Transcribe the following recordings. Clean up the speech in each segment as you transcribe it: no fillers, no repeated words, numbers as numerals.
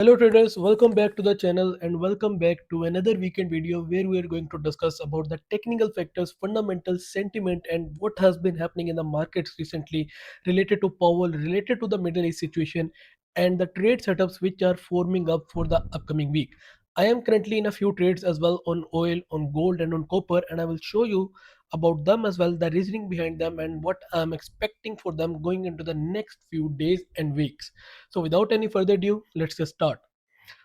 Hello traders, welcome back to the channel and welcome back to another weekend video where we are going to discuss about the technical factors, fundamentals, sentiment and what has been happening in the markets recently related to Powell, related to the Middle East situation and the trade setups which are forming up for the upcoming week. I am currently in a few trades as well on oil, on gold and on copper, and I will show you about them as well, the reasoning behind them and what I'm expecting for them going into the next few days and weeks. So without any further ado, let's just start.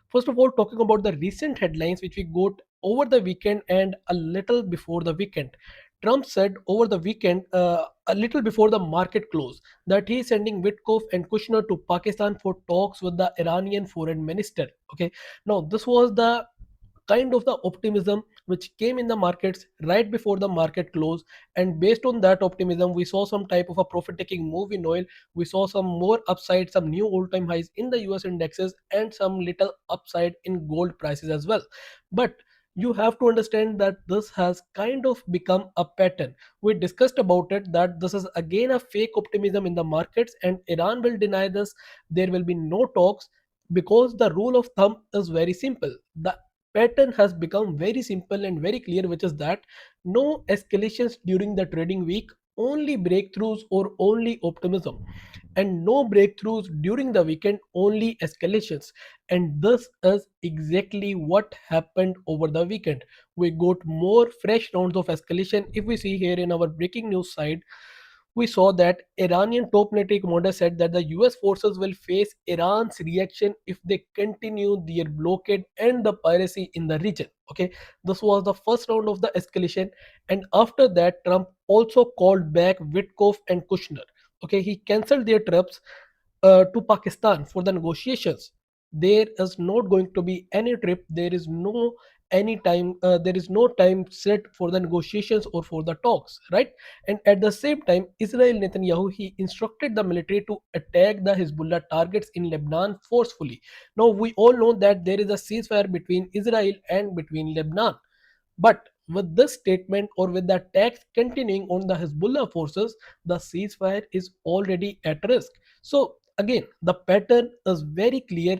First of all, talking about the recent headlines which we got over the weekend and a little before the weekend. Trump said over the weekend, a little before the market close, that he is sending Witkoff and Kushner to Pakistan for talks with the Iranian foreign minister. Okay, now this was the kind of the optimism which came in the markets right before the market close, and based on that optimism we saw some type of a profit taking move in oil. We saw some more upside, some new all-time highs in the US indexes and some little upside in gold prices as well. But you have to understand that this has kind of become a pattern. We discussed about it that this is again a fake optimism in the markets and Iran will deny this. There will be no talks because the rule of thumb is very simple. The pattern has become very simple and very clear, which is that no escalations during the trading week, only breakthroughs or only optimism, and no breakthroughs during the weekend, only escalations. And this is exactly what happened over the weekend. We got more fresh rounds of escalation. If we see here in our breaking news side, we saw that Iranian top military commander said that the US forces will face Iran's reaction if they continue their blockade and the piracy in the region. Okay, this was the first round of the escalation, and after that, Trump also called back Witkoff and Kushner. Okay, he cancelled their trips to Pakistan for the negotiations. There is not going to be any trip. There is no any time. There is no time set for the negotiations or for the talks, right? And at the same time, Israel Netanyahu, he instructed the military to attack the Hezbollah targets in Lebanon forcefully. Now we all know that there is a ceasefire between Israel and between Lebanon, but with this statement or with the attacks continuing on the Hezbollah forces, the ceasefire is already at risk. So again, the pattern is very clear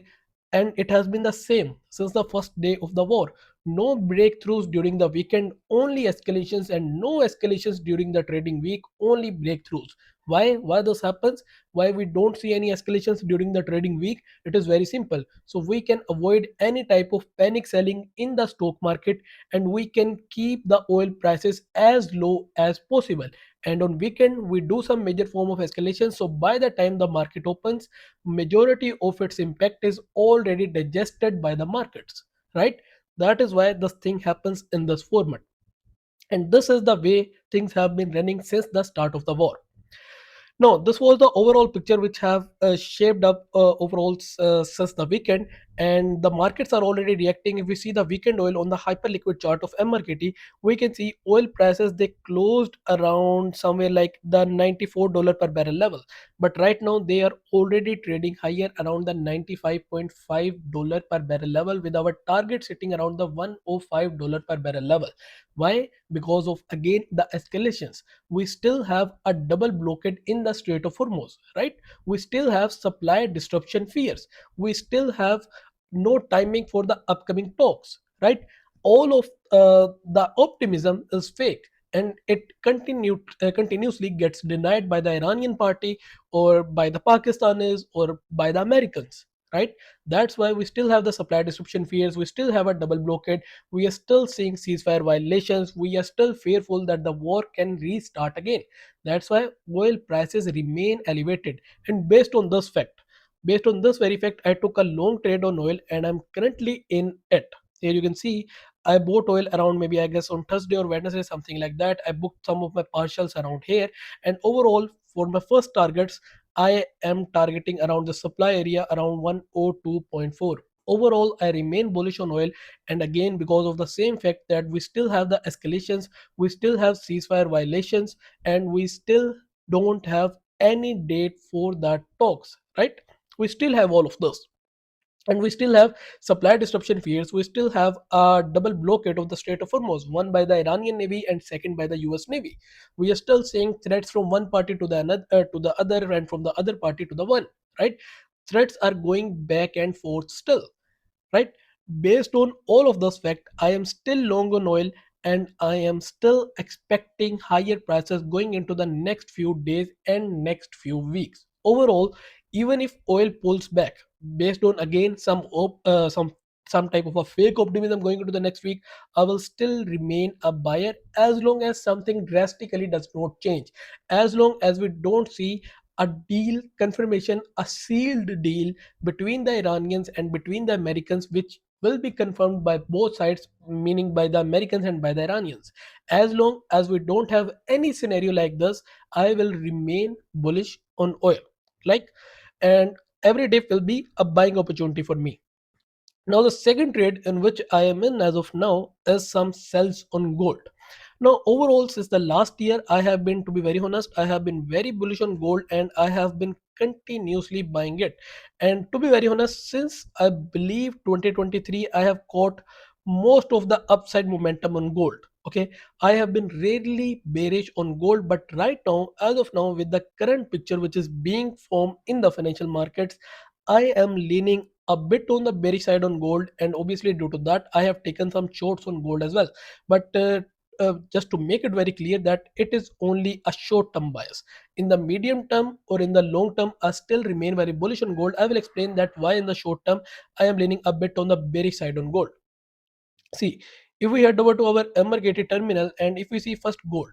and it has been the same since the first day of the war. No breakthroughs during the weekend, only escalations, and no escalations during the trading week, only breakthroughs. Why this happens? Why we don't see any escalations during the trading week? It is very simple. So we can avoid any type of panic selling in the stock market, and we can keep the oil prices as low as possible. And on weekend we do some major form of escalation, so by the time the market opens, majority of its impact is already digested by the markets, right? That is why this thing happens in this format, and this is the way things have been running since the start of the war. No, this was the overall picture which have shaped up overall since the weekend, and the markets are already reacting. If we see the weekend oil on the hyperliquid chart of MRKT, we can see oil prices they closed around somewhere like the $94 per barrel level, but right now they are already trading higher around the $95.5 per barrel level, with our target sitting around the $105 per barrel level. Why? Because of again the escalations. We still have a double blockade in the Strait of Hormuz, right? We still have supply disruption fears. We still have no timing for the upcoming talks, right? All of the optimism is fake, and it continuously gets denied by the Iranian party or by the Pakistanis or by the Americans, right? That's why we still have the supply disruption fears. We still have a double blockade. We are still seeing ceasefire violations. We are still fearful that the war can restart again. That's why oil prices remain elevated. And based on this very fact, I took a long trade on oil and I'm currently in it. Here you can see I bought oil around maybe I guess on Thursday or Wednesday, something like that. I booked some of my partials around here. And overall, for my first targets, I am targeting around the supply area around 102.4. Overall, I remain bullish on oil, and again because of the same fact that we still have the escalations, we still have ceasefire violations, and we still don't have any date for the talks, right? We still have all of this, and we still have supply disruption fears. We still have a double blockade of the Strait of Hormuz, one by the Iranian Navy and second by the US Navy. We are still seeing threats from one party to the another, to the other, and from the other party to the one, right? threats are going back and forth still, right? Based on all of those facts, I am still long on oil and I am still expecting higher prices going into the next few days and next few weeks. Overall, even if oil pulls back, based on again some type of a fake optimism going into the next week, I will still remain a buyer as long as something drastically does not change. As long as we don't see a deal confirmation, a sealed deal between the Iranians and between the Americans, which will be confirmed by both sides, meaning by the Americans and by the Iranians. As long as we don't have any scenario like this, I will remain bullish on oil. Like, and every day will be a buying opportunity for me. Now, the second trade in which I am in as of now is some sells on gold. Now, overall, since the last year, I have been, to be very honest, I have been very bullish on gold and I have been continuously buying it. And to be very honest, since I believe 2023, I have caught most of the upside momentum on gold. Okay, I have been rarely bearish on gold, but right now, as of now, with the current picture which is being formed in the financial markets, I am leaning a bit on the bearish side on gold, and obviously, due to that, I have taken some shorts on gold as well. But just to make it very clear that it is only a short term bias. In the medium term or in the long term, I still remain very bullish on gold. I will explain that why in the short term I am leaning a bit on the bearish side on gold. See, if we head over to our MRKT terminal and if we see first gold,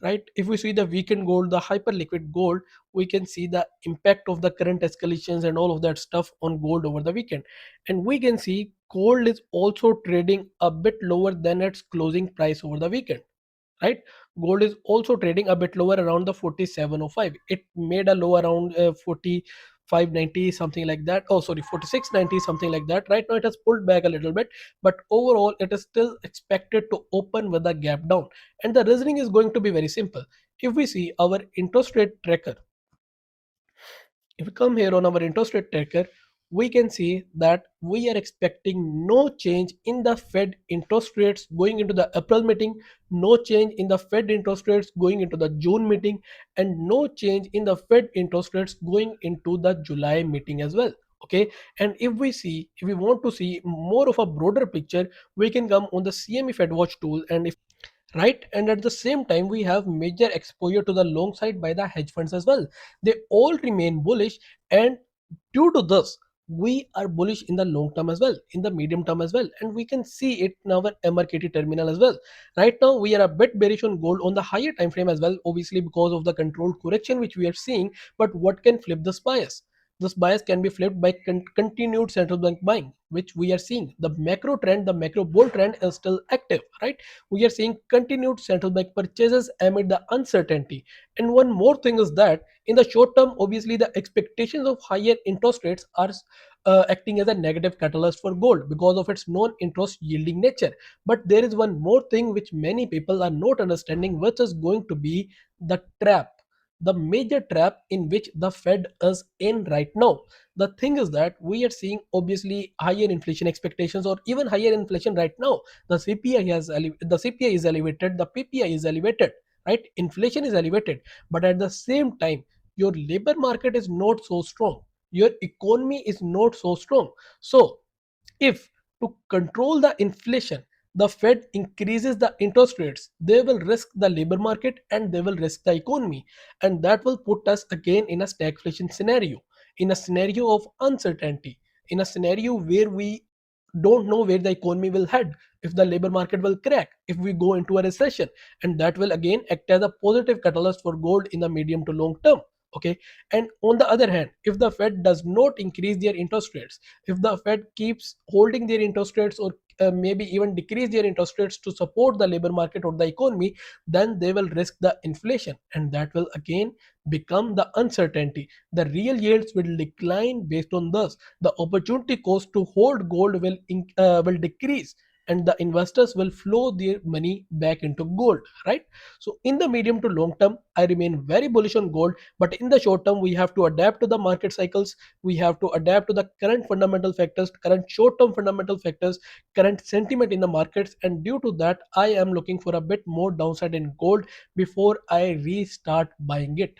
right? If we see the weekend gold, the hyper liquid gold, we can see the impact of the current escalations and all of that stuff on gold over the weekend. And we can see gold is also trading a bit lower than its closing price over the weekend, right? Gold is also trading a bit lower around the 4705. It made a low around 4590 something like that. Oh, sorry, 4690 something like that. Right now it has pulled back a little bit, but overall it is still expected to open with a gap down. And the reasoning is going to be very simple. If we see our interest rate tracker, if we come here on our interest rate tracker, we can see that we are expecting no change in the Fed interest rates going into the April meeting, no change in the Fed interest rates going into the June meeting, and no change in the Fed interest rates going into the July meeting as well. Okay, and if we want to see more of a broader picture, we can come on the CME Fed Watch tool, and if right, and at the same time we have major exposure to the long side by the hedge funds as well. They all remain bullish, and due to this we are bullish in the long term as well, in the medium term as well, and we can see it in our MRKT terminal as well. Right now we are a bit bearish on gold on the higher time frame as well, obviously because of the controlled correction which we are seeing. But what can flip this bias? This bias can be flipped by continued central bank buying, which we are seeing. The macro trend, the macro bull trend is still active, right? We are seeing continued central bank purchases amid the uncertainty. And one more thing is that in the short term, obviously, the expectations of higher interest rates are acting as a negative catalyst for gold because of its non interest yielding nature. But there is one more thing which many people are not understanding, which is going to be the trap. The major trap in which the Fed is in right now. The thing is that we are seeing obviously higher inflation expectations or even higher inflation right now. The CPI is elevated, the PPI is elevated, right? Inflation is elevated, but at the same time your labor market is not so strong, your economy is not so strong. So if to control the inflation, the Fed increases the interest rates, they will risk the labor market and they will risk the economy. And that will put us again in a stagflation scenario, in a scenario of uncertainty, in a scenario where we don't know where the economy will head, if the labor market will crack, if we go into a recession. And that will again act as a positive catalyst for gold in the medium to long term. Okay, and on the other hand, if the Fed does not increase their interest rates, if the Fed keeps holding their interest rates or maybe even decrease their interest rates to support the labor market or the economy, then they will risk the inflation, and that will again become the uncertainty. The real yields will decline based on this. The opportunity cost to hold gold will decrease, and the investors will flow their money back into gold, right? So in the medium to long term, I remain very bullish on gold, but in the short term, we have to adapt to the market cycles. We have to adapt to the current fundamental factors, current short term fundamental factors, current sentiment in the markets. And due to that, I am looking for a bit more downside in gold before I restart buying it.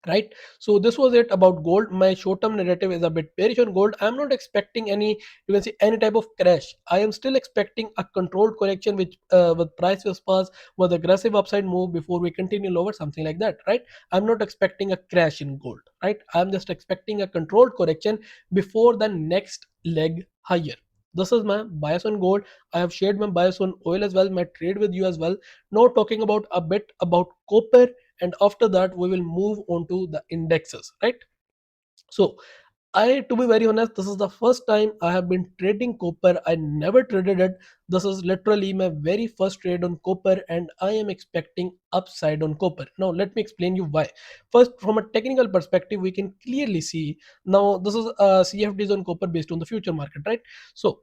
right? So this was it about gold. My short term narrative is a bit bearish on gold. I'm not expecting any, you can see, any type of crash. I am still expecting a controlled correction which with price whispers, with aggressive upside move before we continue lower, something like that, right? I'm not expecting a crash in gold, right? I'm just expecting a controlled correction before the next leg higher. This is my bias on gold. I have shared my bias on oil as well, my trade with you as well. Now talking about a bit about copper, and after that we will move on to the indexes, right? So I, to be very honest, this is the first time I have been trading copper. I never traded it. This is literally my very first trade on copper, and I am expecting upside on copper. Now let me explain you why. First, from a technical perspective, we can clearly see, now this is CFDs on copper based on the future market, right? So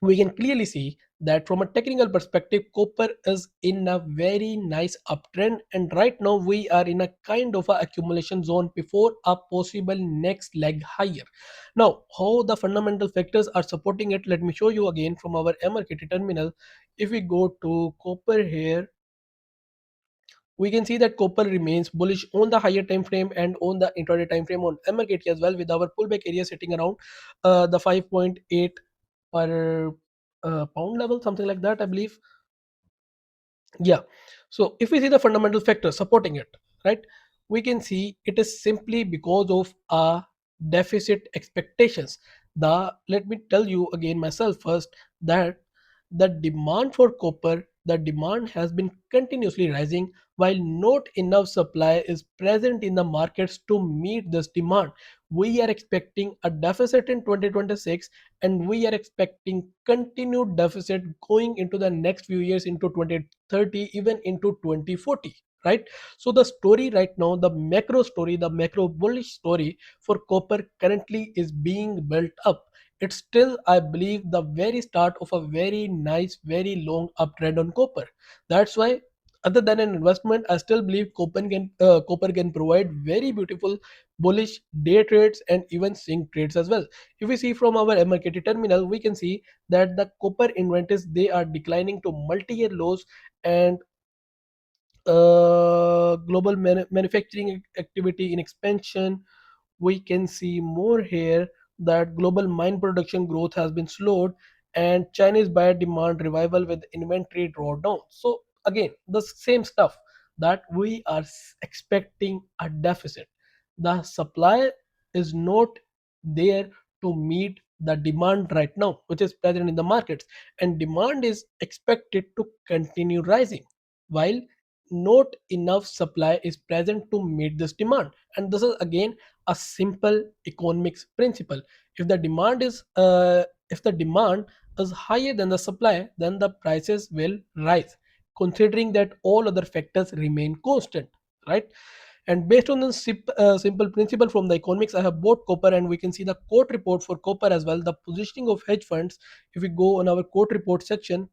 we can clearly see that from a technical perspective, copper is in a very nice uptrend, and right now we are in a kind of a accumulation zone before a possible next leg higher. Now, how the fundamental factors are supporting it, let me show you again from our MRKT terminal. If we go to copper here, we can see that copper remains bullish on the higher time frame and on the intraday time frame on MRKT as well, with our pullback area sitting around the 5.8 per pound level, something like that, I believe. Yeah. So if we see the fundamental factors supporting it, right, we can see it is simply because of deficit expectations. Let me tell you again myself first that the demand for copper, the demand has been continuously rising while not enough supply is present in the markets to meet this demand. We are expecting a deficit in 2026, and we are expecting continued deficit going into the next few years, into 2030, even into 2040, right? So the story right now, the macro story, the macro bullish story for copper currently is being built up. It's still, I believe, the very start of a very nice, very long uptrend on copper. That's why, other than an investment, I still believe copper can provide very beautiful bullish day trades and even swing trades as well. If we see from our MRKT terminal, we can see that the copper inventories, they are declining to multi-year lows, and global manufacturing activity in expansion. We can see more here that global mine production growth has been slowed, and Chinese buyer demand revival with inventory drawdown. So again, the same stuff, that we are expecting a deficit. The supply is not there to meet the demand right now, which is present in the markets, and demand is expected to continue rising while not enough supply is present to meet this demand. And this is again a simple economics principle. If the demand is higher than the supply, then the prices will rise, considering that all other factors remain constant, right? And based on the simple principle from the economics, I have bought copper, and we can see the quote report for copper as well, the positioning of hedge funds. If we go on our quote report section,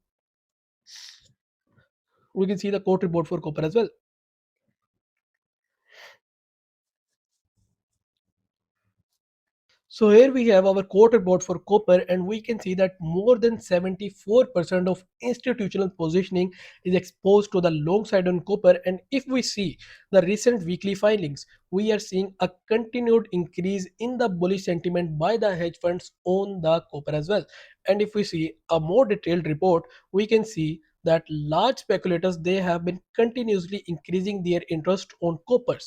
we can see the quote report for copper as well. So here we have our quote report for copper, and we can see that more than 74% of institutional positioning is exposed to the long side on copper. And if we see the recent weekly filings, we are seeing a continued increase in the bullish sentiment by the hedge funds on the copper as well. And if we see a more detailed report, we can see that large speculators, they have been continuously increasing their interest on copper,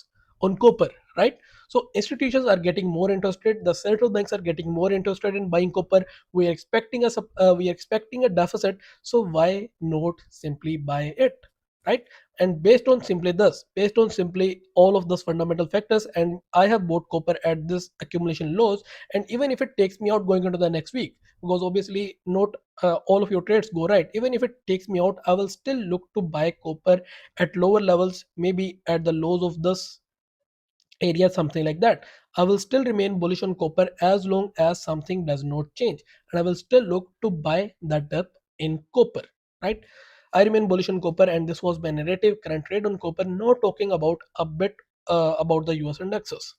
right? So institutions are getting more interested. The central banks are getting more interested in buying copper. We are expecting a deficit. So why not simply buy it, right? And based on simply all of those fundamental factors, and I have bought copper at this accumulation lows. And even if it takes me out going into the next week, because obviously not all of your trades go right. Even if it takes me out, I will still look to buy copper at lower levels, maybe at the lows of this area, something like that. I will still remain bullish on copper as long as something does not change, and I will still look to buy the dip in copper, right? I remain bullish on copper, and this was my narrative current trade on copper. Now talking about a bit about the US indexes.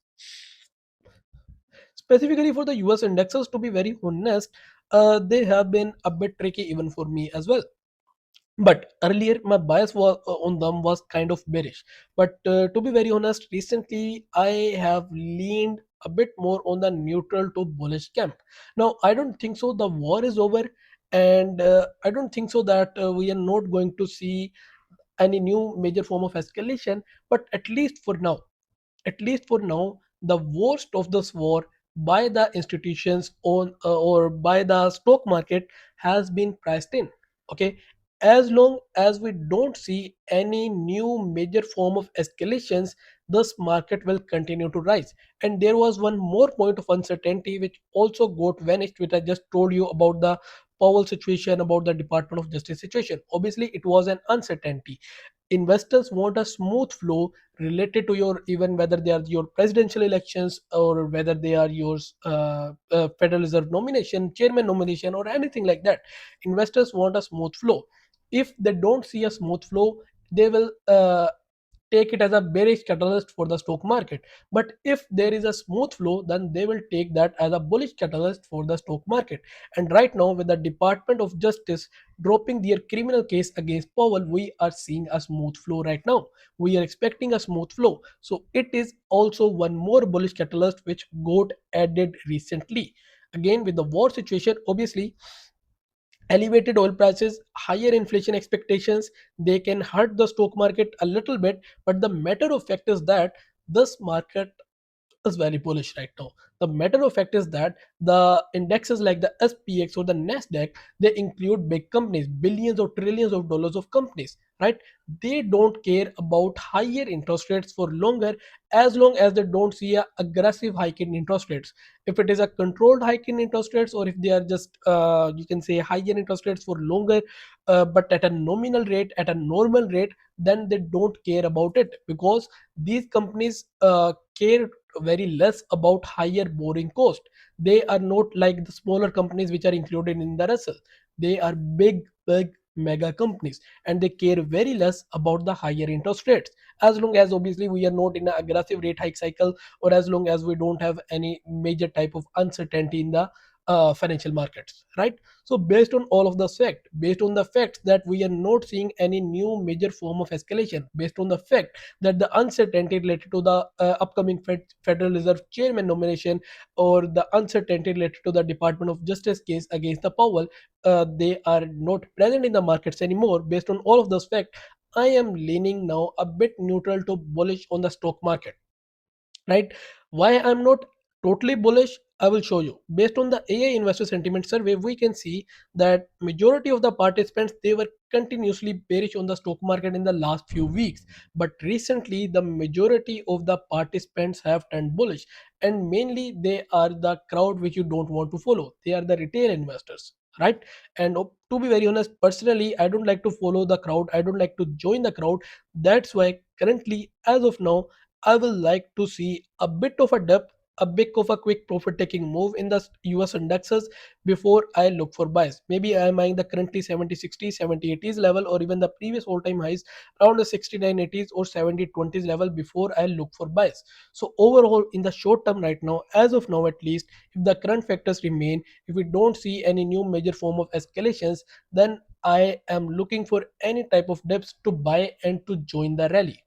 Specifically for the US indexes, to be very honest, they have been a bit tricky even for me as well. But earlier my bias was on them was kind of bearish. But to be very honest, recently I have leaned a bit more on the neutral to bullish camp. Now I don't think so the war is over, and I don't think so that we are not going to see any new major form of escalation. But at least for now, the worst of this war by the institutions on or by the stock market has been priced in. Okay, as long as we don't see any new major form of escalations, this market will continue to rise. And there was one more point of uncertainty which also got vanished, which I just told you about the Powell situation, about the Department of Justice situation. Obviously, it was an uncertainty. Investors want a smooth flow related to your, even whether they are your presidential elections or whether they are your Federal Reserve nomination, chairman nomination, or anything like that. Investors want a smooth flow. If they don't see a smooth flow, they will take it as a bearish catalyst for the stock market. But if there is a smooth flow, then they will take that as a bullish catalyst for the stock market. And right now, with the Department of Justice dropping their criminal case against Powell, we are seeing a smooth flow right now. We are expecting a smooth flow. So it is also one more bullish catalyst which got added recently. Again, with the war situation, obviously elevated oil prices, higher inflation expectations, they can hurt the stock market a little bit. But the matter of fact is that this market is very bullish right now. The matter of fact is that the indexes like the SPX or the Nasdaq, they include big companies, billions or trillions of dollars of companies, right? They don't care about higher interest rates for longer, as long as they don't see a aggressive hike in interest rates. If it is a controlled hike in interest rates, or if they are just you can say higher interest rates for longer, but at a nominal rate, at a normal rate, then they don't care about it, because these companies care very less about higher borrowing cost. They are not like the smaller companies which are included in the Russell. They are big mega companies, and they care very less about the higher interest rates, as long as obviously we are not in an aggressive rate hike cycle, or as long as we don't have any major type of uncertainty in the financial markets, right? So based on all of the fact, based on the fact that we are not seeing any new major form of escalation, based on the fact that the uncertainty related to the upcoming Federal Reserve chairman nomination, or the uncertainty related to the Department of Justice case against the Powell, they are not present in the markets anymore. Based on all of those facts, I am leaning now a bit neutral to bullish on the stock market, right? Why I'm not totally bullish, I will show you. Based on the AI investor sentiment survey, we can see that majority of the participants, they were continuously bearish on the stock market in the last few weeks. But recently the majority of the participants have turned bullish, and mainly they are the crowd which you don't want to follow. They are the retail investors, right? And to be very honest, personally I don't like to follow the crowd, I don't like to join the crowd. That's why currently, as of now, I will like to see a bit of a dip, a bit of a quick profit taking move in the US indexes before I look for buys. Maybe I am eyeing the currently 70 60, 70 80s level, or even the previous all time highs around the 69 80s or 70 20s level before I look for buys. So, overall, in the short term, right now, as of now at least, if the current factors remain, if we don't see any new major form of escalations, then I am looking for any type of dips to buy and to join the rally,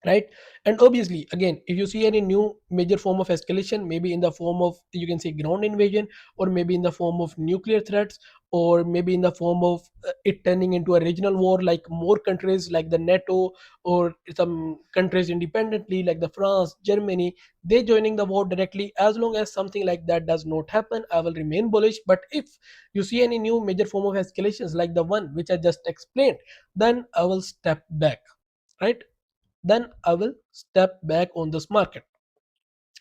right? And obviously, again, if you see any new major form of escalation, maybe in the form of, you can say, ground invasion, or maybe in the form of nuclear threats, or maybe in the form of it turning into a regional war, like more countries like the NATO, or some countries independently like the France, Germany, they joining the war directly. As long as something like that does not happen, I will remain bullish. But if you see any new major form of escalations like the one which I just explained, then I will step back, right? Then I will step back on this market.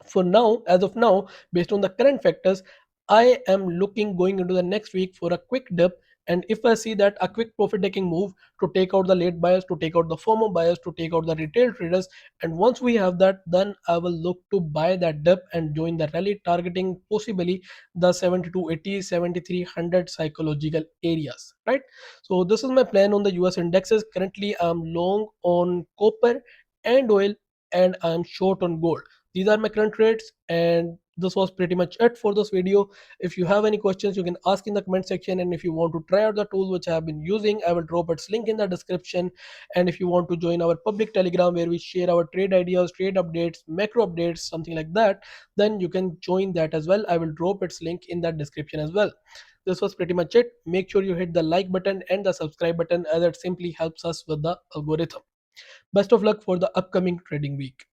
For now, as of now, based on the current factors, I am looking going into the next week for a quick dip. And if I see that a quick profit taking move to take out the late buyers, to take out the FOMO buyers, to take out the retail traders, and once we have that, then I will look to buy that dip and join the rally, targeting possibly the 7280, 7300 psychological areas, right? So this is my plan on the US indexes. Currently, I'm long on copper and oil, and I'm short on gold. These are my current rates, and This was pretty much it for this video. If you have any questions, you can ask in the comment section, and if you want to try out the tool which I have been using, I will drop its link in the description. And if you want to join our public Telegram where we share our trade ideas, trade updates, macro updates, something like that, then you can join that as well. I will drop its link in that description as well. This was pretty much it. Make sure you hit the like button and the subscribe button, as it simply helps us with the algorithm. Best of luck for the upcoming trading week.